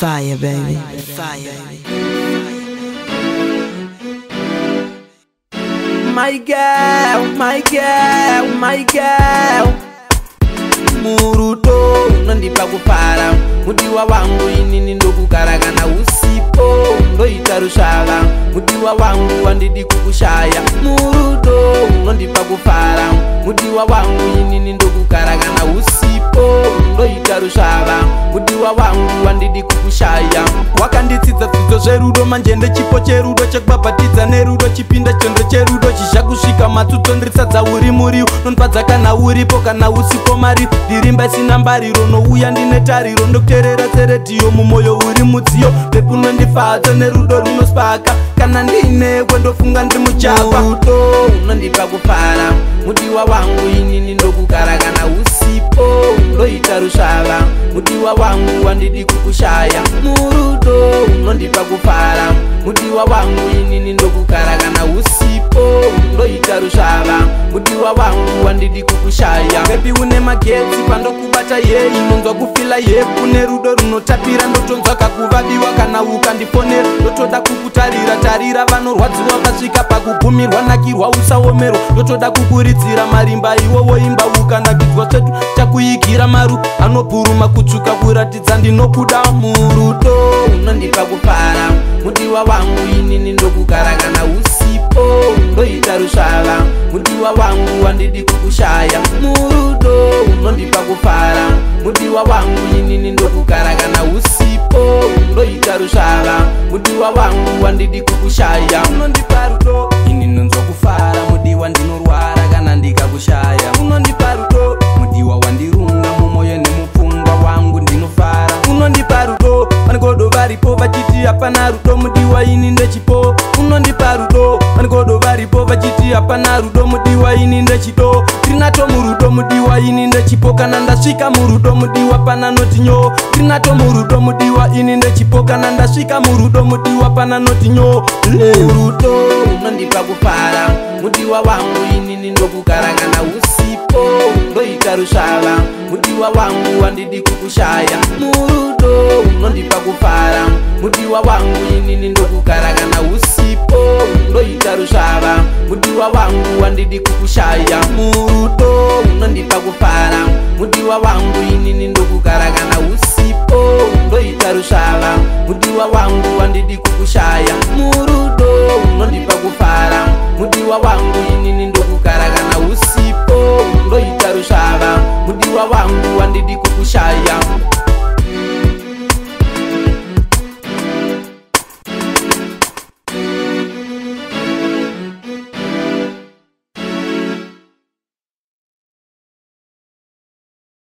Fire, baby. Fire. My girl, my girl, my girl. Murudo unondipa kupara, mudiwa wangu inini ndokukaragana usipo ndoita rushava, mudiwa wangu wandidi kukushaya. Murudo unondipa kupara, mudiwa wangu inini ndokukaragana usipo ndoita rushava, mudiwa wangu wandidi kukushaya. Wakanditsitsa zvidzo zverudo manje ndechipo cherudo chekubhabhatidza nerudo chipinda chondo cherudo chishakusvika matsutso ndirisadza uri muriwo nondipadza kana uripo kana usipo mari ndirimba isina mbariro nouya ndine tariro ndokuteerera seredhiyo mumoyo uri mudziyo pepunondifadza nerudo runospaka kana ndinewe ndofunga ndiri muchapa. Rudo unondipa kupara, mudiwa wangu inini ndokugara kana usipo ndoita rushava, mudiwa wangu wandidi kukushaya. Murudo unondipa kupara, mudiwa wangu inini ndokugara kana usipo ndoita rushava, mudiwa wangu wandidi kukushaya. Baby une magetsi pandokubata yei nonzwa kufila yepu nerudo runotapira ndotonzwa kakuvaviwa kana ukandiponera ndotoda kukutarira tarira vanorwadziwa vasvika pakugumirwa nakirwa usaomerwa ndotoda kukuridzira marimba iwowo imba ukanakidzwa chetu chakuigira maru anobhuruma kutsvuka kuratidza ndinokuda. Murudo unondipa kupara, mudiwa wangu inini ndokugara kana usipo ndoita rushava, mudiwa wangu wandidi kukushaya. Murudo unondipa kupara, mudiwa wangu inini ndokugara kana usipo ndoita rushava, mudiwa wangu wandidi kukushaya. Unondipa rudo ini nonzwa kufara, mudiwa ndinorwara kana ndikakushaya. Unondipa rudo mudiwa wandirunga mumoyo nemupfungwa wangu ndinofara. Unondipa rudo vanigodo varipo vachiti hapana rudo, mudiwa ini ndechipo. Unondipa rudo vanigodo varipo vachiti hapana rudo, mudiwa ini ndechido. Trinato murudo mudiwa ini ndechipo, kana ndasvika murudo mudiwa pana notinyo. Trinato murudo mudiwa ini ndechipo, kana ndasvika murudo mudiwa pana notinyo. Murudo unondipa kupara, mudiwa wangu inini ndokugara kana usipo ndoita rushava, mudiwa wangu wandidi kukushaya. Murudo unondipa kupara, mudiwa wangu inini ndokugara kana usipo ndoita rushava, mudiwa wangu wandidi kukushaya. Murudo unondipa kupara, mudiwa wangu